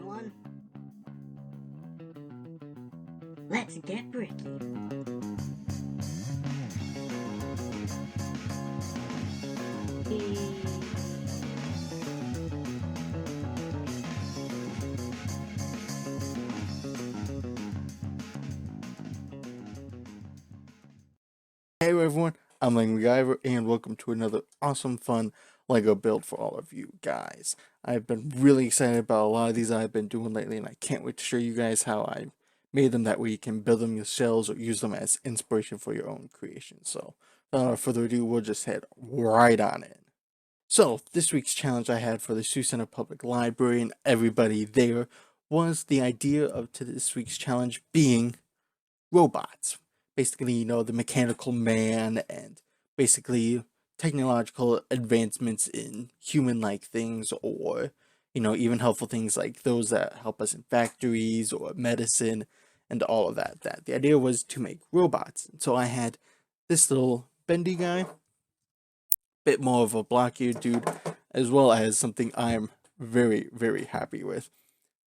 everyone. Let's get bricky. Hey everyone, I'm Lang MacGyver, and welcome to another awesome, fun LEGO build for all of you guys. I've been really excited about a lot of these I've been doing lately, and I can't wait to show you guys how I made them. That way you can build them yourselves or use them as inspiration for your own creation. So, without further ado, we'll just head right on in. So, this week's challenge I had for the Sioux Center Public Library and everybody there was the idea of this week's challenge being robots. Basically, the mechanical man and basically technological advancements in human like things, or, even helpful things like those that help us in factories or medicine and all of that. The idea was to make robots. And so I had this little bendy guy, bit more of a blockier dude, as well as something I'm very, very happy with,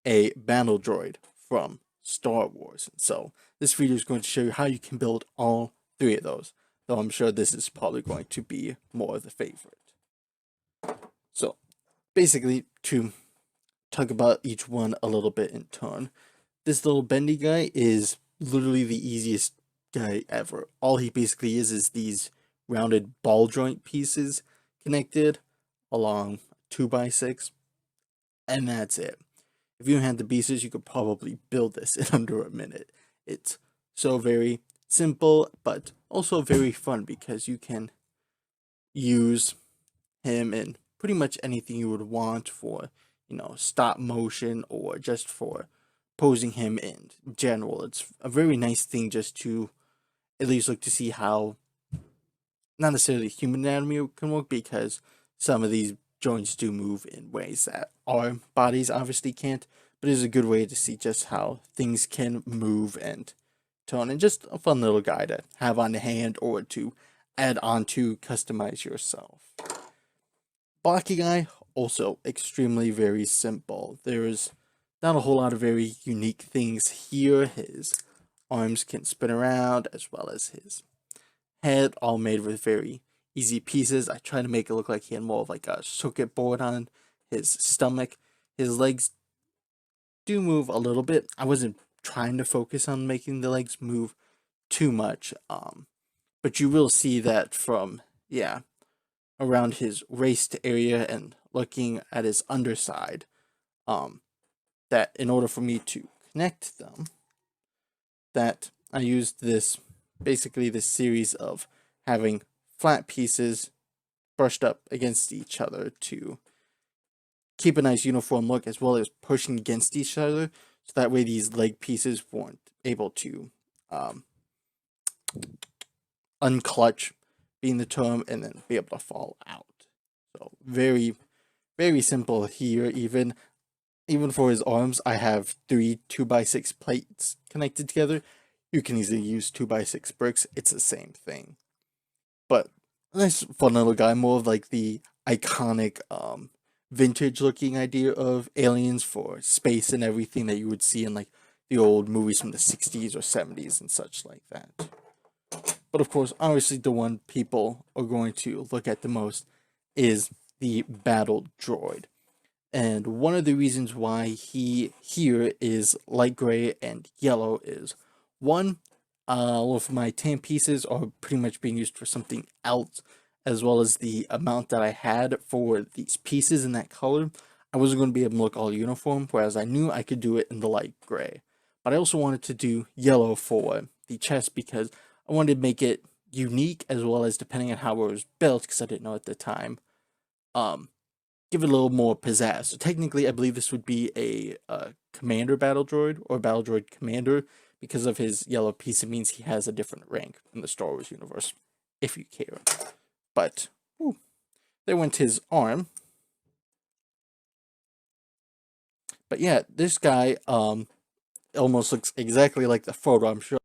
a battle droid from Star Wars. So this video is going to show you how you can build all three of those, though I'm sure this is probably going to be more of the favorite. So basically, to talk about each one a little bit in turn, this little bendy guy is literally the easiest guy ever. All he basically is these rounded ball joint pieces connected along 2x6, and that's it. If you had the pieces, you could probably build this in under a minute. It's so very simple, but also very fun because you can use him in pretty much anything you would want for, stop motion or just for posing him in general. It's a very nice thing just to at least look to see how not necessarily human anatomy can work, because some of these joints do move in ways that our bodies obviously can't, but it is a good way to see just how things can move and tone, and just a fun little guy to have on hand or to add on to customize yourself. Blocky guy, also extremely very simple. There's not a whole lot of very unique things here. His arms can spin around as well as his head, all made with very easy pieces. I try to make it look like he had more of like a circuit board on his stomach. His legs do move a little bit. I wasn't trying to focus on making the legs move too much, but you will see that from, yeah, around his waist area and looking at his underside, that in order for me to connect them, that I used this series of having flat pieces brushed up against each other to keep a nice uniform look, as well as pushing against each other, so that way these leg pieces weren't able to unclutch, being the term, and then be able to fall out. So very, very simple here. Even for his arms, I have three 2x6 plates connected together. You can easily use 2x6 bricks. It's the same thing. But nice, fun little guy, more of like the iconic, vintage looking idea of aliens for space and everything that you would see in like the old movies from the 60s or 70s and such like that. But of course, obviously, the one people are going to look at the most is the battle droid. And one of the reasons why he here is light gray and yellow is, one, all of my tan pieces are pretty much being used for something else, as well as the amount that I had for these pieces in that color. I wasn't going to be able to look all uniform, whereas I knew I could do it in the light gray. But I also wanted to do yellow for the chest because I wanted to make it unique, as well as, depending on how it was built, because I didn't know at the time, give it a little more pizzazz. So technically, I believe this would be a commander battle droid, or battle droid commander. Because of his yellow piece, it means he has a different rank in the Star Wars universe, if you care. But there went his arm. But yeah, this guy almost looks exactly like the photo. I'm sure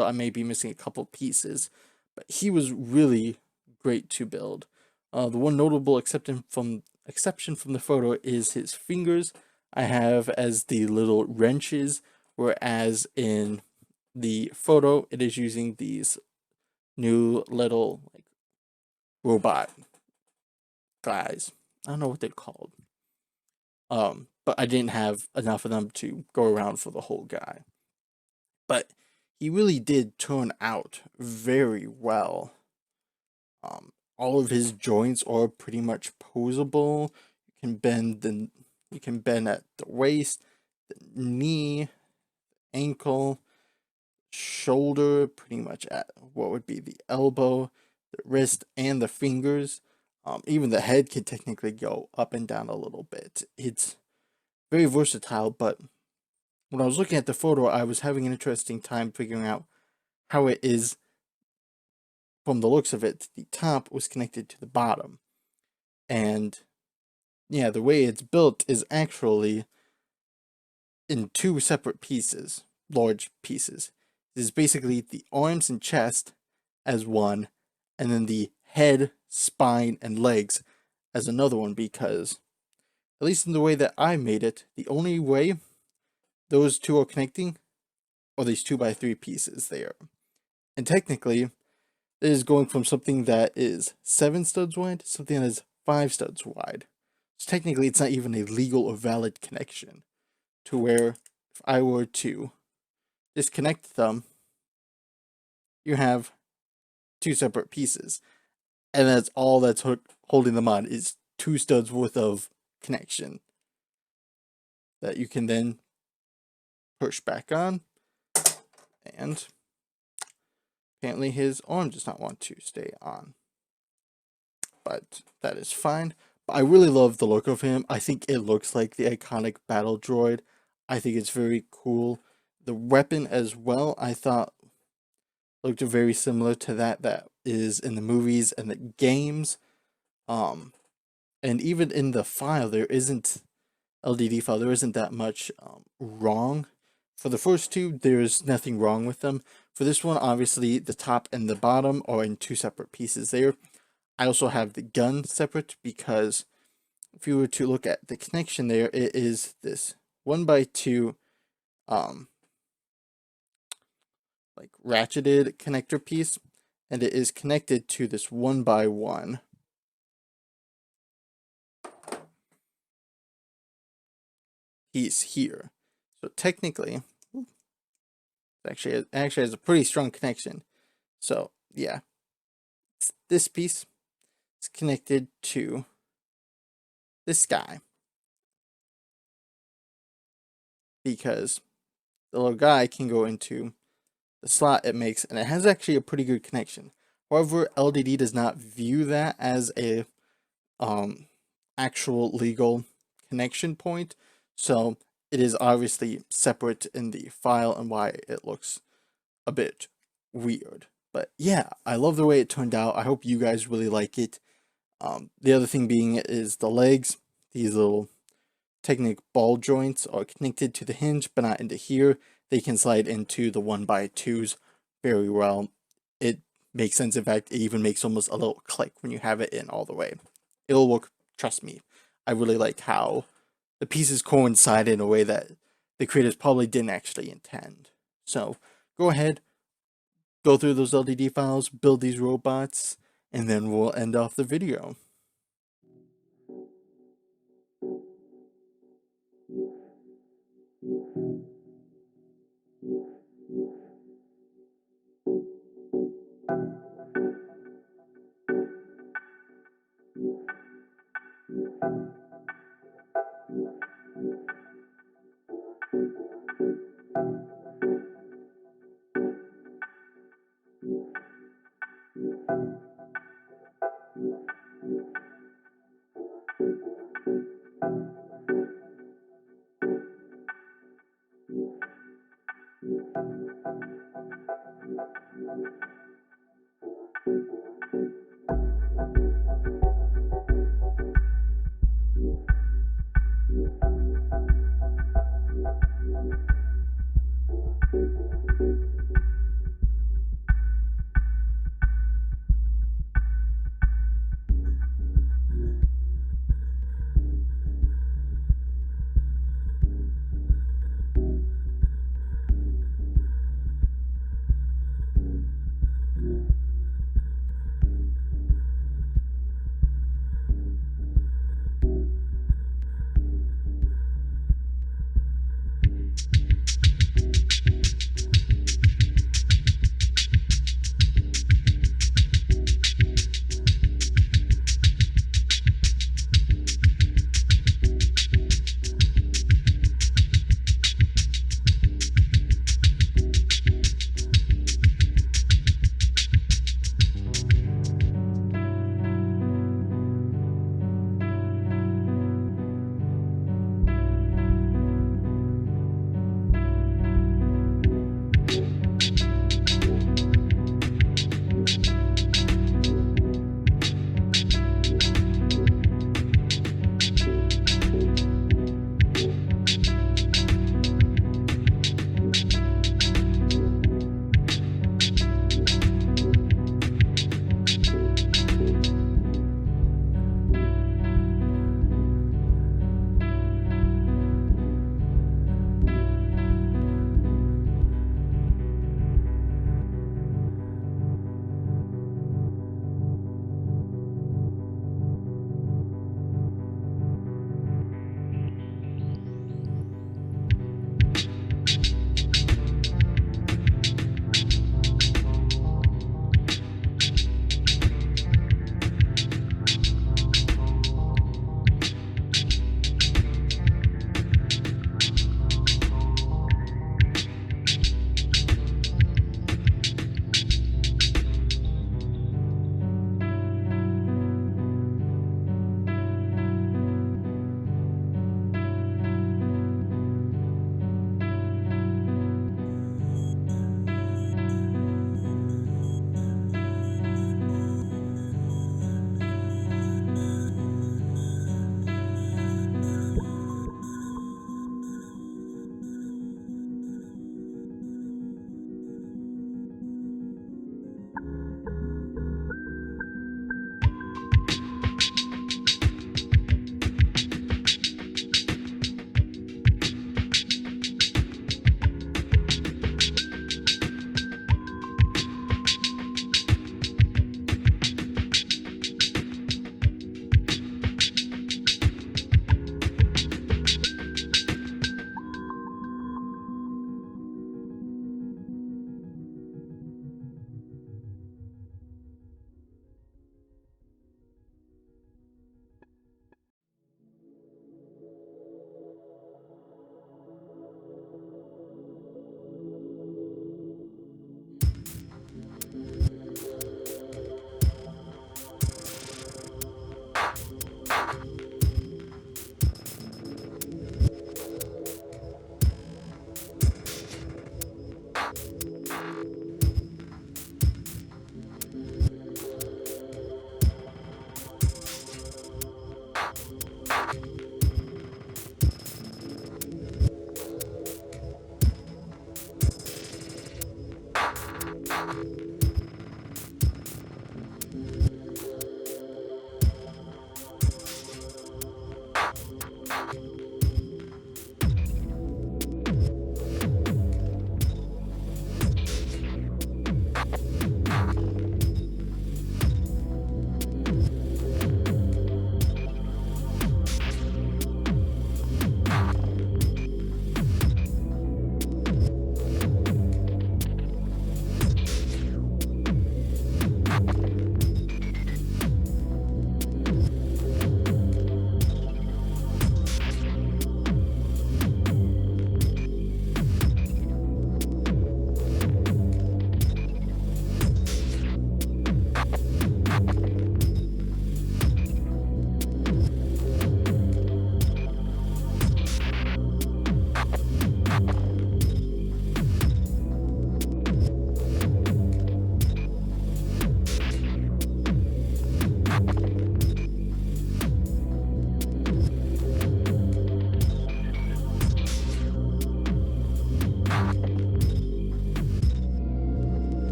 I may be missing a couple pieces, but he was really great to build. The one notable exception from the photo is his fingers. I have as the little wrenches, whereas in the photo it is using these new little like robot guys. I don't know what they're called. But I didn't have enough of them to go around for the whole guy. But he really did turn out very well. All of his joints are pretty much posable. You can bend at the waist, the knee, ankle, shoulder, pretty much at what would be the elbow, the wrist, and the fingers. Even the head can technically go up and down a little bit. It's very versatile, but when I was looking at the photo, I was having an interesting time figuring out how it is, from the looks of it, the top was connected to the bottom. And yeah, the way it's built is actually in two separate pieces, large pieces. This is basically the arms and chest as one, and then the head, spine, and legs as another one, because, at least in the way that I made it, the only way those two are connecting are these 2x3 pieces there. And technically, it is going from something that is 7 studs wide to something that is 5 studs wide. So technically, it's not even a legal or valid connection. To where, if I were to disconnect them, you have 2 separate pieces. And that's all that's holding them on, is 2 studs worth of connection that you can then push back on. And apparently his arm does not want to stay on. But that is fine. But I really love the look of him. I think it looks like the iconic Battle Droid. I think it's very cool. The weapon as well, I thought looked very similar to that is in the movies and the games. And even in the file, there isn't LDD file. There isn't that much wrong. For the first two, there's nothing wrong with them. For this one, obviously, the top and the bottom are in 2 separate pieces there. I also have the gun separate because if you were to look at the connection there, it is this 1x2 like ratcheted connector piece, and it is connected to this 1x1 piece here. So technically, it actually has a pretty strong connection. So yeah, this piece is connected to this guy because the little guy can go into the slot it makes, and it has actually a pretty good connection. However, LDD does not view that as a actual legal connection point, so it is obviously separate in the file and why it looks a bit weird. But yeah, I love the way it turned out. I hope you guys really like it. The other thing being is the legs. These little Technic ball joints are connected to the hinge, but not into here. They can slide into the 1x2s very well. It makes sense. In fact, it even makes almost a little click when you have it in all the way. It'll work, trust me. I really like how the pieces coincide in a way that the creators probably didn't actually intend. So go ahead, go through those LDD files, build these robots, and then we'll end off the video.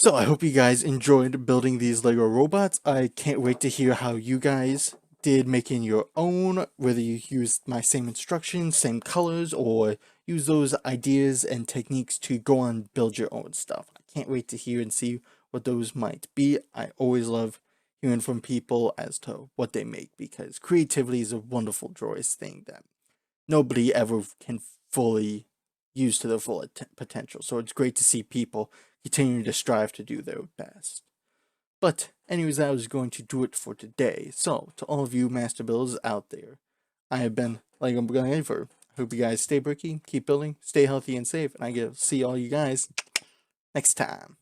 So I hope you guys enjoyed building these Lego robots. I can't wait to hear how you guys did making your own, whether you used my same instructions, same colors, or use those ideas and techniques to go on build your own stuff. I can't wait to hear and see what those might be. I always love hearing from people as to what they make because creativity is a wonderful, joyous thing that nobody ever can fully use to their full potential. So it's great to see people continuing to strive to do their best. But anyways, that was going to do it for today. So to all of you master builders out there, I have been Lego Giver. Hope you guys stay bricky, keep building, stay healthy and safe, and I get to see all you guys next time.